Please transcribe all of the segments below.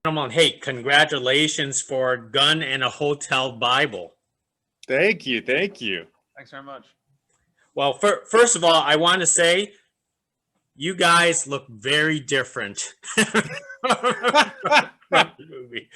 Gentlemen, hey, congratulations for a gun and a hotel Bible. Thank you. Thank you. Thanks very much. Well, first of all, I want to say you guys look very different from the movie.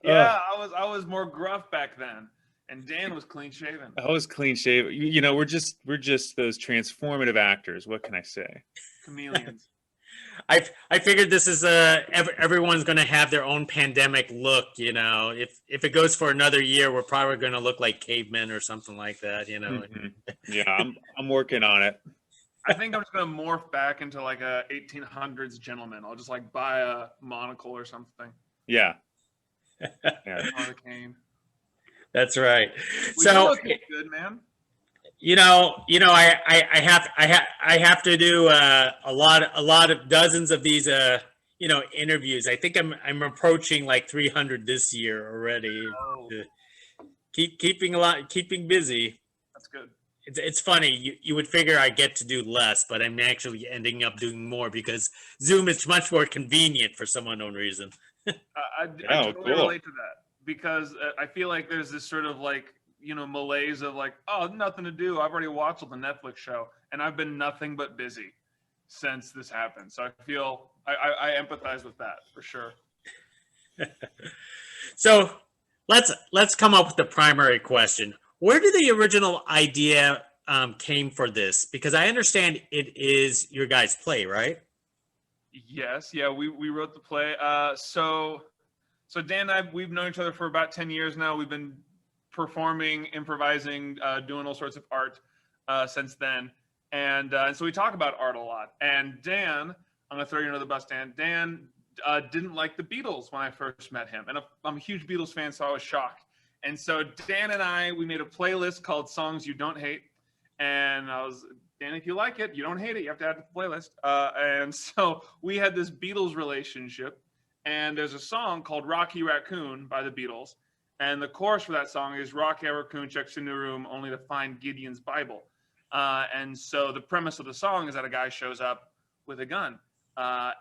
Yeah, I was more gruff back then, and Dan was clean shaven. I was clean shaven. You know, we're just those transformative actors. What can I say? Chameleons. I figured this is everyone's going to have their own pandemic look. You know, if it goes for another year, we're probably going to look like cavemen or something like that. You know. Mm-hmm. Yeah, I'm working on it. I think I'm just gonna morph back into like a 1800s gentleman. I'll just like buy a monocle or something. Yeah. Yeah. Cane. That's right. Well, so good, man. I have to do a lot of dozens of these interviews. I think I'm approaching like 300 this year already. Oh. Keeping busy. That's good. It's funny. You would figure I get to do less, but I'm actually ending up doing more because Zoom is much more convenient for some unknown reason. I totally relate to that because I feel like there's this sort of like, malaise of like, oh, nothing to do. I've already watched the Netflix show and I've been nothing but busy since this happened. So I feel I empathize with that for sure. So let's come up with the primary question. Where did the original idea came for this? Because I understand it is your guys' play, right? Yes, yeah, we wrote the play. So Dan and I, we've known each other for about 10 years now. We've been performing, improvising, doing all sorts of art since then. And so we talk about art a lot. And Dan, I'm gonna throw you under the bus, Dan. Dan didn't like the Beatles when I first met him. And I'm a huge Beatles fan, so I was shocked. And so Dan and we made a playlist called Songs You Don't Hate. And I was, Dan, if you like it, you don't hate it, you have to add it to the playlist. And so we had this Beatles relationship. And there's a song called Rocky Raccoon by the Beatles. And the chorus for that song is Rocky Raccoon checks into the room only to find Gideon's Bible. And so the premise of the song is that a guy shows up with a gun to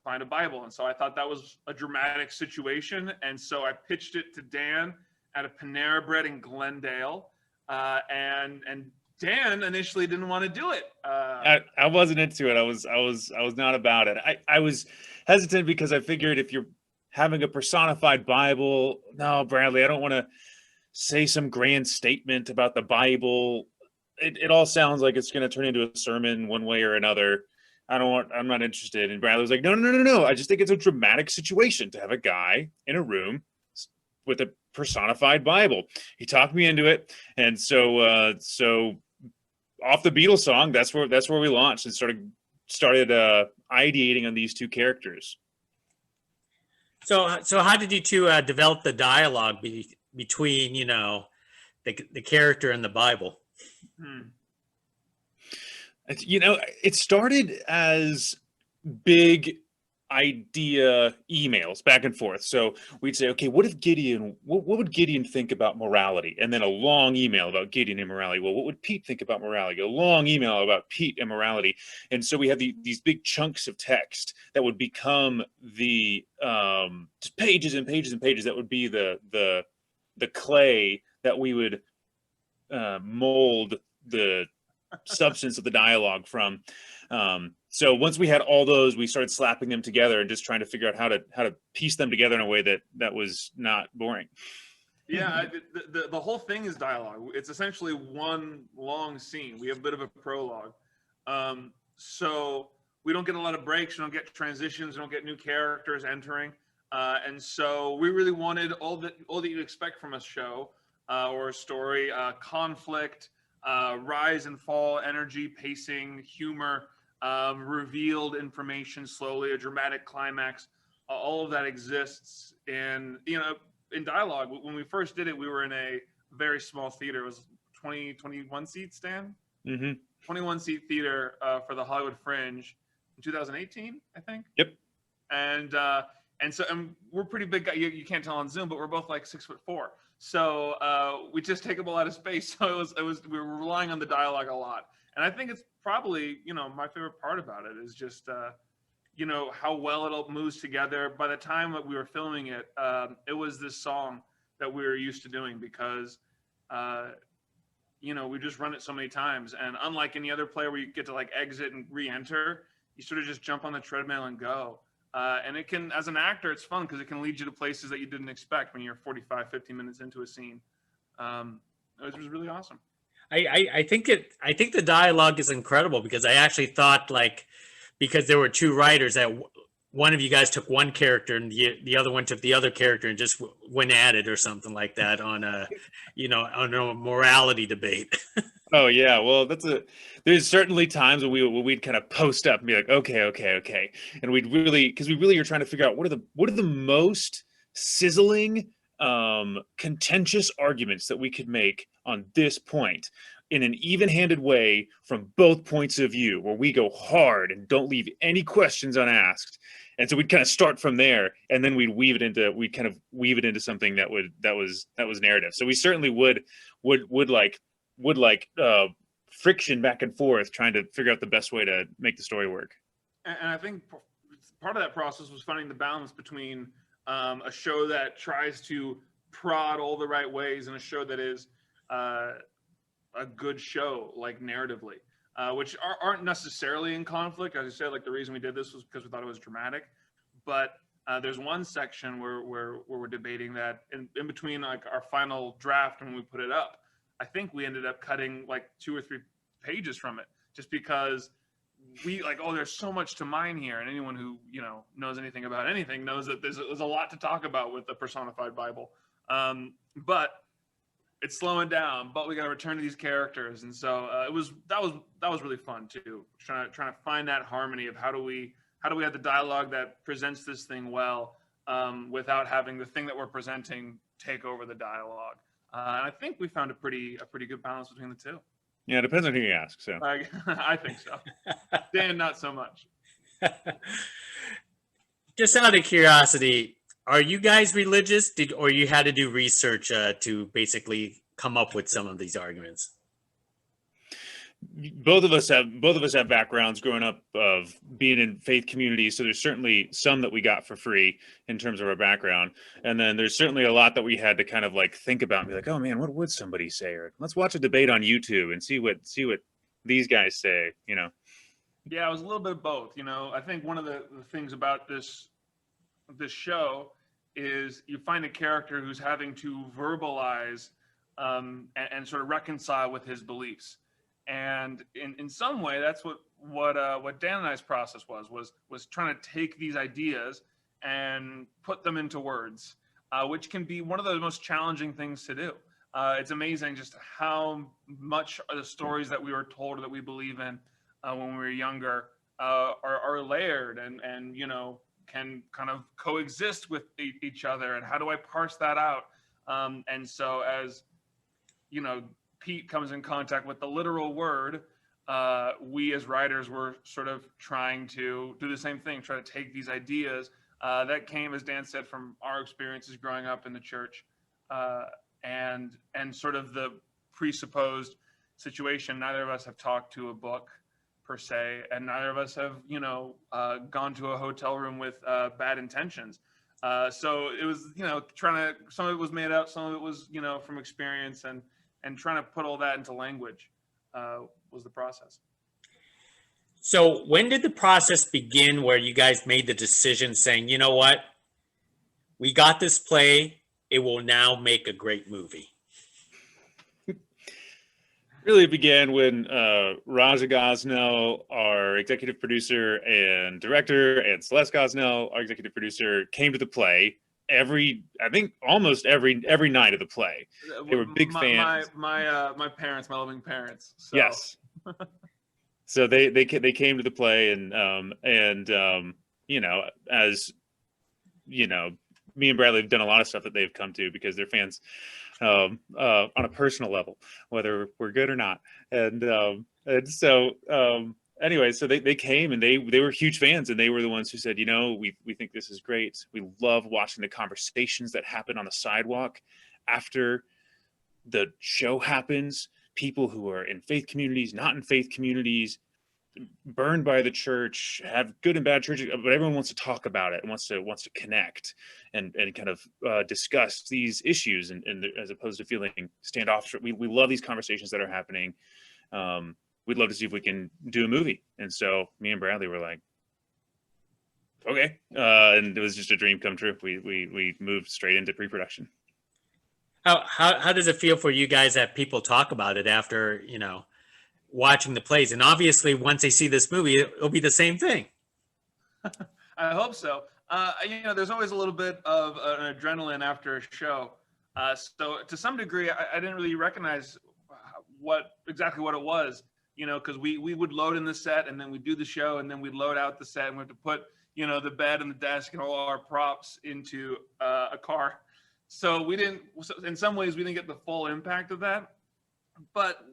find a Bible. And so I thought that was a dramatic situation. And so I pitched it to Dan at a Panera Bread in Glendale, and Dan initially didn't want to do it. I wasn't into it. I was not about it. I was hesitant because I figured if you're having a personified Bible, no, Bradley, I don't want to say some grand statement about the Bible. It all sounds like it's going to turn into a sermon one way or another. I'm not interested. And Bradley was like, no. I just think it's a dramatic situation to have a guy in a room with a personified Bible. He talked me into it, and so off the Beatles song, that's where we launched and started ideating on these two characters. So how did you two develop the dialogue between the character and the Bible? It started as big idea emails back and forth. So we'd say, okay, what would Gideon think about morality? And then a long email about Gideon and morality. Well, what would Pete think about morality? A long email about Pete and morality. And so we had these big chunks of text that would become the just pages and pages and pages. That would be the clay that we would mold the substance of the dialogue from. So once we had all those, we started slapping them together and just trying to figure out how to piece them together in a way that was not boring. Yeah, the whole thing is dialogue. It's essentially one long scene. We have a bit of a prologue. So we don't get a lot of breaks. We don't get transitions. We don't get new characters entering. And so we really wanted all that you expect from a show or a story: conflict, rise and fall, energy, pacing, humor, revealed information slowly, a dramatic climax. All of that exists in dialogue. When we first did it, we were in a very small theater. It was 21 seats, Dan? Mm-hmm. 21 seat theater for the Hollywood Fringe in 2018, I think. Yep. And we're pretty big guys. You can't tell on Zoom, but we're both like 6'4". So we just take up a lot of space. So we were relying on the dialogue a lot. And I think it's probably, my favorite part about it is just, you know, how well it all moves together. By the time that we were filming it, it was this song that we were used to doing because, you know, we just run it so many times. And unlike any other play where you get to like exit and re-enter, you sort of just jump on the treadmill and go. And it can, as an actor, it's fun because it can lead you to places that you didn't expect when you're 45, 50 minutes into a scene. It was really awesome. I think the dialogue is incredible because I actually thought like, because there were two writers that one of you guys took one character and the other one took the other character and just went at it or something like that on a, you know, on a morality debate. Oh yeah, well there's certainly times when we'd kind of post up and be like, okay, and we really are trying to figure out what are the most sizzling, contentious arguments that we could make on this point in an even-handed way from both points of view, where we go hard and don't leave any questions unasked. And so we'd kind of start from there, and then we'd kind of weave it into something that was narrative. So we certainly would friction back and forth trying to figure out the best way to make the story work. And I think part of that process was finding the balance between a show that tries to prod all the right ways and a show that is a good show, like narratively, which aren't necessarily in conflict. As I said, like the reason we did this was because we thought it was dramatic. But there's one section where we're debating that in between like our final draft when we put it up, I think we ended up cutting like 2 or 3 pages from it just because we like, oh, there's so much to mine here. And anyone who, you know, knows anything about anything knows that there's a lot to talk about with the personified Bible. But it's slowing down, but we got to return to these characters. And so that was really fun too. Trying to find that harmony of how do we have the dialogue that presents this thing well, without having the thing that we're presenting take over the dialogue. And I think we found a pretty good balance between the two. Yeah, it depends on who you ask. So I think so. Dan, not so much. Just out of curiosity, are you guys religious? Or you had to do research to basically come up with some of these arguments? Both of us have backgrounds growing up of being in faith communities, so there's certainly some that we got for free in terms of our background, and then there's certainly a lot that we had to kind of like think about and be like, oh man, what would somebody say? Or let's watch a debate on YouTube and see what these guys say, you know. Yeah, it was a little bit of both. You know, I think one of the things about this show is you find a character who's having to verbalize and sort of reconcile with his beliefs. And in some way, that's what Dan and I's process was trying to take these ideas and put them into words, which can be one of the most challenging things to do. It's amazing just how much of the stories that we were told or that we believe in when we were younger are layered and you know, can kind of coexist with each other. And how do I parse that out? And so as, you know, Pete comes in contact with the literal word, we as writers were sort of trying to do the same thing, try to take these ideas that came, as Dan said, from our experiences growing up in the church, and sort of the presupposed situation. Neither of us have talked to a book per se, and neither of us have, you know, gone to a hotel room with bad intentions. So it was, you know, some of it was made up, some of it was, you know, from experience, and trying to put all that into language was the process. So when did the process begin where you guys made the decision saying, you know what, we got this play, it will now make a great movie? Really began when Raja Gosnell, our executive producer and director, and Celeste Gosnell, our executive producer, came to the play almost every night of the play. They were big fans. My parents, my loving parents. So. Yes. So they came to the play and you know, as you know, me and Bradley have done a lot of stuff that they've come to because they're fans on a personal level, whether we're good or not. And so anyway, so they came and they were huge fans, and they were the ones who said, you know, we think this is great. We love watching the conversations that happen on the sidewalk after the show happens. People who are in faith communities, not in faith communities, burned by the church, have good and bad churches, but everyone wants to talk about it and wants to connect and kind of discuss these issues, and as opposed to feeling standoffish. We love these conversations that are happening. We'd love to see if we can do a movie. And so me and Bradley were like, okay. And it was just a dream come true. We moved straight into pre-production. How does it feel for you guys that people talk about it after, watching the plays? And obviously once they see this movie, it'll be the same thing. I hope so. There's always a little bit of an adrenaline after a show. So to some degree, I didn't really recognize exactly what it was, because we would load in the set and then we'd do the show and then we'd load out the set and we have to put, the bed and the desk and all our props into a car. So in some ways we didn't get the full impact of that. But,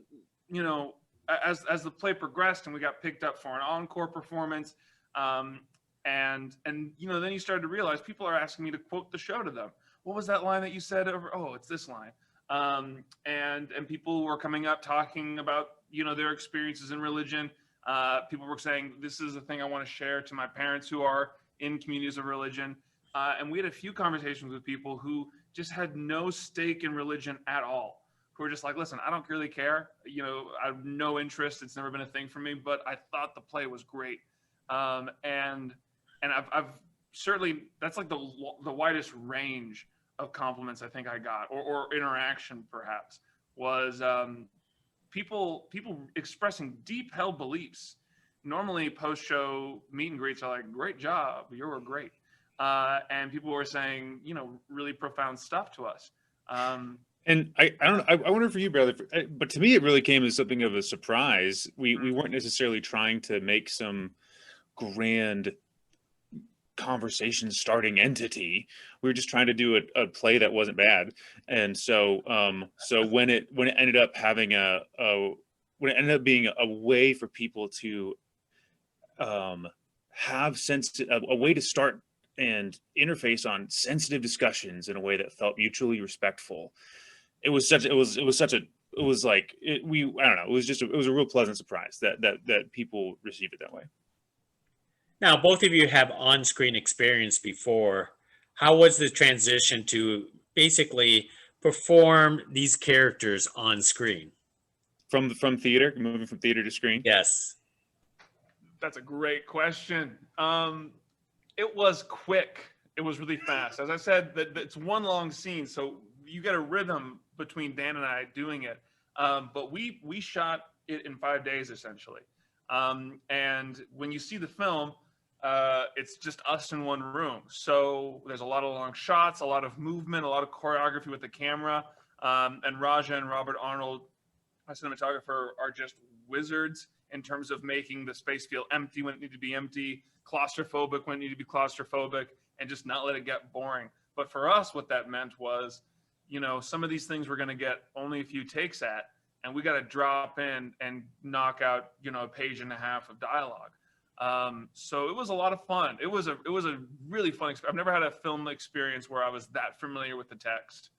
as the play progressed and we got picked up for an encore performance, and then you started to realize people are asking me to quote the show to them. What was that line that you said over? Oh, it's this line. And people were coming up talking about, their experiences in religion. People were saying, this is the thing I want to share to my parents who are in communities of religion. And we had a few conversations with people who just had no stake in religion at all, who were just like, listen, I don't really care. I have no interest. It's never been a thing for me, but I thought the play was great. And I've certainly, that's like the widest range of compliments I think I got, or interaction perhaps, was people expressing deep held beliefs. Normally post-show meet and greets are like, great job, you were great. And people were saying, really profound stuff to us. And I don't know, I wonder for you, brother, but to me, it really came as something of a surprise. We weren't necessarily trying to make some grand conversation starting entity. We were just trying to do a play that wasn't bad. And so, when it ended up having when it ended up being a way for people to have a way to start and interface on sensitive discussions in a way that felt mutually respectful. It was a real pleasant surprise that people received it that way. Now, both of you have on-screen experience before. How was the transition to basically perform these characters on screen? From theater, moving from theater to screen? Yes. That's a great question. It was quick. It was really fast. As I said, it's one long scene, so you get a rhythm between Dan and I doing it. But we shot it in 5 days, essentially. And when you see the film, it's just us in one room. So there's a lot of long shots, a lot of movement, a lot of choreography with the camera. And Raja and Robert Arnold, my cinematographer, are just wizards in terms of making the space feel empty when it needed to be empty, claustrophobic when it needed to be claustrophobic, and just not let it get boring. But for us, what that meant was, some of these things we're going to get only a few takes at, and we got to drop in and knock out, a page and a half of dialogue. So it was a lot of fun. It was a really fun experience. I've never had a film experience where I was that familiar with the text,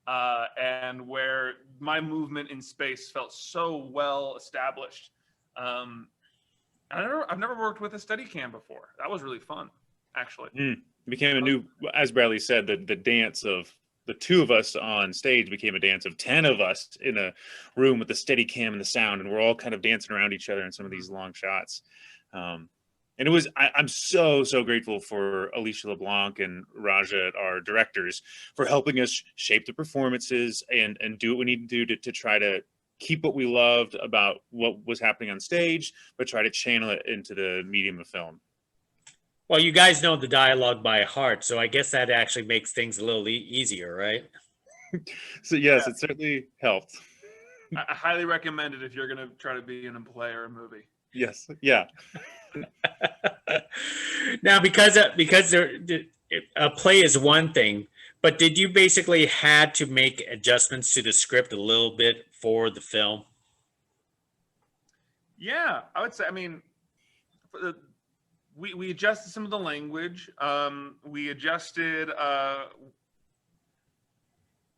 and where my movement in space felt so well established. I've never worked with a Steadicam before. That was really fun, actually. It became a new, as Bradley said, the dance of the two of us on stage became a dance of 10 of us in a room with the Steadicam and the sound, and we're all kind of dancing around each other in some of these long shots. And it was, I'm so grateful for Alicia LeBlanc and Raja, our directors, for helping us shape the performances and do what we need to do to try to keep what we loved about what was happening on stage, but try to channel it into the medium of film. Well, you guys know the dialogue by heart, so I guess that actually makes things a little easier, right? So yes, it certainly helped. I highly recommend it if you're going to try to be in a play or a movie. Yes. Yeah. Now, because a play is one thing, but did you basically had to make adjustments to the script a little bit for the film? Yeah, I would say. I mean, we adjusted some of the language. We adjusted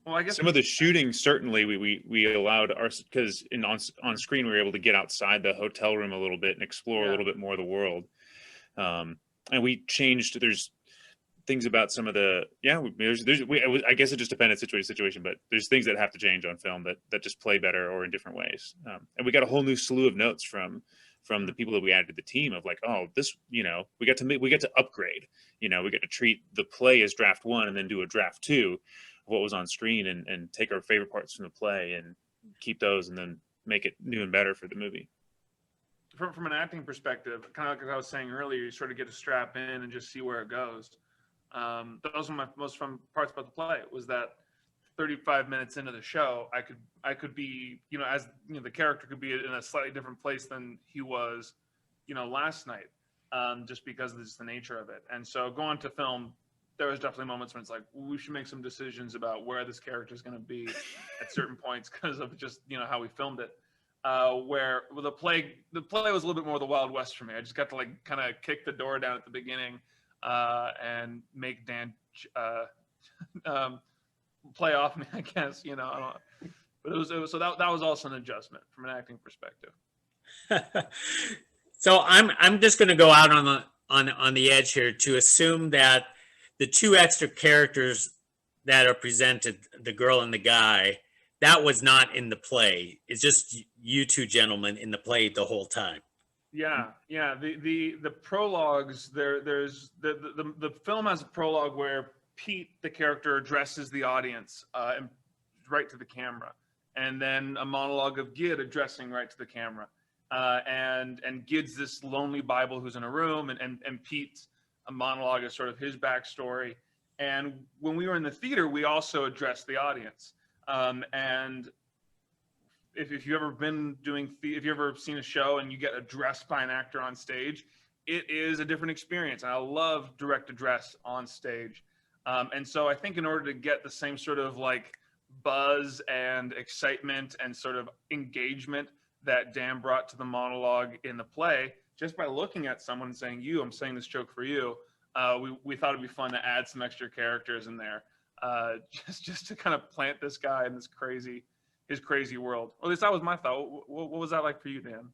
Well, I guess some of the shooting, certainly we allowed our, because on screen we were able to get outside the hotel room a little bit and explore a little bit more of the world. And we changed, there's things about some of the, I guess it just depended situation to situation, but there's things that have to change on film that just play better or in different ways. And we got a whole new slew of notes from the people that we added to the team of like, oh, this, we get to upgrade, we get to treat the play as draft 1 and then do a draft 2 of what was on screen and take our favorite parts from the play and keep those and then make it new and better for the movie. From an acting perspective, kind of like I was saying earlier, you sort of get to strap in and just see where it goes. Those were my most fun parts about the play, was that 35 minutes into the show, I could be, as the character could be in a slightly different place than he was, last night, just because of just the nature of it. And so going to film, there was definitely moments when it's like, we should make some decisions about where this character is going to be at certain points because of just, how we filmed it. Where the play was a little bit more the Wild West for me. I just got to like kind of kick the door down at the beginning and make Dan play off me, I guess. I don't know. But it was so that was also an adjustment from an acting perspective. So I'm just going to go out on the edge here to assume that the 2 extra characters that are presented, the girl and the guy, that was not in the play. It's just you 2 gentlemen in the play the whole time. Yeah. The prologues, there's the film has a prologue where Pete, the character, addresses the audience and right to the camera, and then a monologue of Gid addressing right to the camera, and Gid's this lonely Bible who's in a room, and Pete's a monologue is sort of his backstory. And when we were in the theater, we also addressed the audience. And if you've ever been if you've ever seen a show and you get addressed by an actor on stage, it is a different experience. And I love direct address on stage. And so I think in order to get the same sort of like buzz and excitement and sort of engagement that Dan brought to the monologue in the play, just by looking at someone and saying, I'm saying this joke for you, we thought it'd be fun to add some extra characters in there. Just to kind of plant this guy in his crazy world. Or at least that was my thought. What was that like for you, Dan?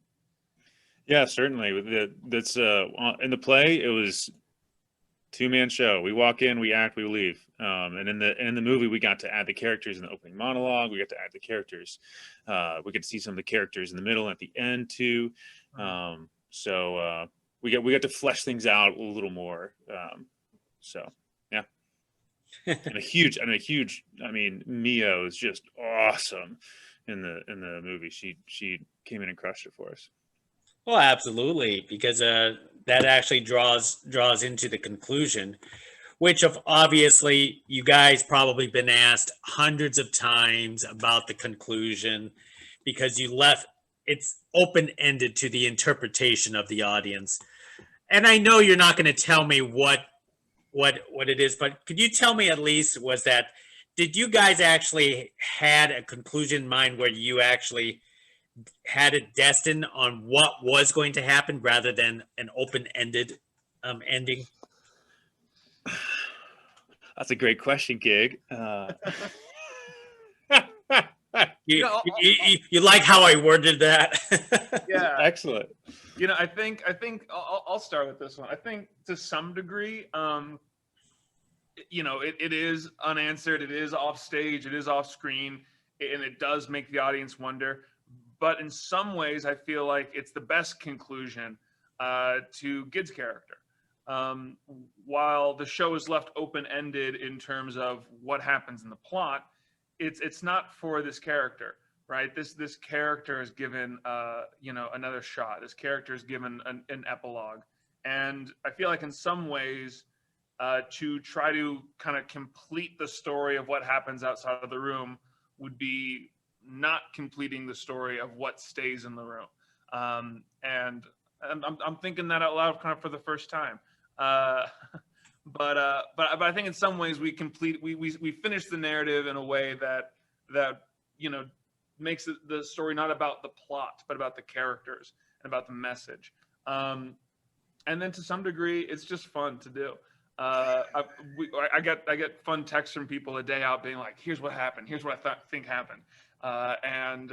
Yeah, certainly. That's in the play, it was 2-man show. We walk in, we act, we leave. And in the movie, we got to add the characters in the opening monologue. We got to add the characters. We get to see some of the characters in the middle and at the end too. So we got to flesh things out a little more. So yeah. and a huge, I mean, Mio is just awesome in the movie. She came in and crushed it for us. Well, absolutely, because that actually draws into the conclusion, which of obviously you guys probably been asked hundreds of times about the conclusion, because you left it's open-ended to the interpretation of the audience. And I know you're not going to tell me what it is, but could you tell me at least, did you guys actually had a conclusion in mind where you actually had it destined on what was going to happen rather than an open-ended ending? That's a great question, Gig. You like how I worded that? Yeah, excellent. I think I'll start with this one. I think to some degree, it is unanswered. It is off stage. It is off screen, and it does make the audience wonder. But in some ways, I feel like it's the best conclusion to Gid's character. While the show is left open-ended in terms of what happens in the plot, it's not for this character, right? This character is given another shot. This character is given an epilogue, and I feel like in some ways, to try to kind of complete the story of what happens outside of the room would be not completing the story of what stays in the room. And I'm thinking that out loud kind of for the first time. But I think in some ways we finish the narrative in a way that makes the story not about the plot, but about the characters and about the message. And then to some degree, it's just fun to do. I get fun texts from people a day out being like, "Here's what happened. Here's what I think happened," and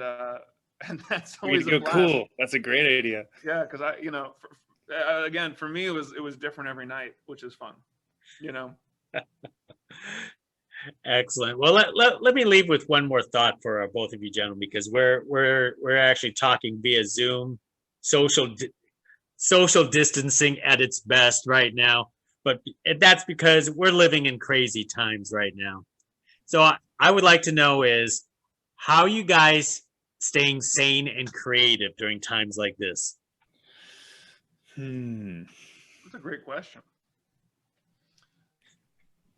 that's Way to always a go, blast. cool. That's a great idea. Yeah, because again, for me, it was different every night, which is fun. Excellent. Well, let me leave with one more thought for both of you gentlemen, because we're actually talking via Zoom, social distancing at its best right now. But that's because we're living in crazy times right now. So I would like to know is how you guys staying sane and creative during times like this. That's a great question,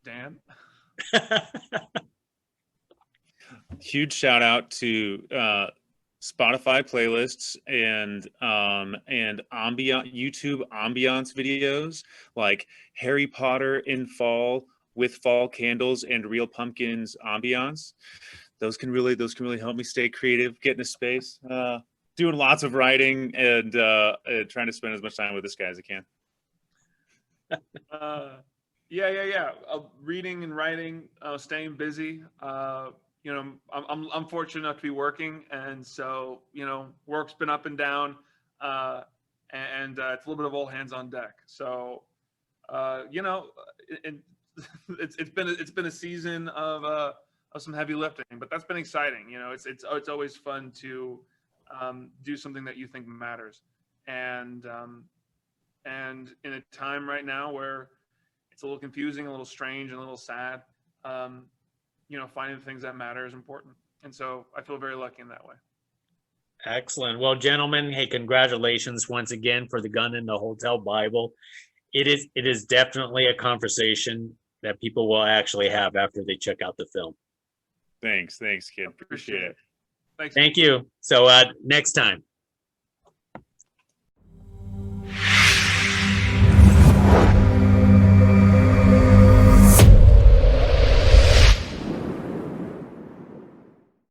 Dan. Huge shout out to Spotify playlists and YouTube ambiance videos like Harry Potter in fall with fall candles and real pumpkins ambiance. Those can really help me stay creative, get in a space. Doing lots of writing and trying to spend as much time with this guy as I can. Yeah. Reading and writing, staying busy. I'm fortunate enough to be working, and so work's been up and down, and it's a little bit of all hands on deck. So it's been a season of some heavy lifting, but that's been exciting. It's always fun to do something that you think matters, and in a time right now where it's a little confusing, a little strange, and a little sad. Finding the things that matter is important. And so I feel very lucky in that way. Excellent. Well, gentlemen, hey, congratulations once again for the Gun in the Hotel Bible. It is definitely a conversation that people will actually have after they check out the film. Thanks, kid. Appreciate it. Thanks. Thank you. So next time.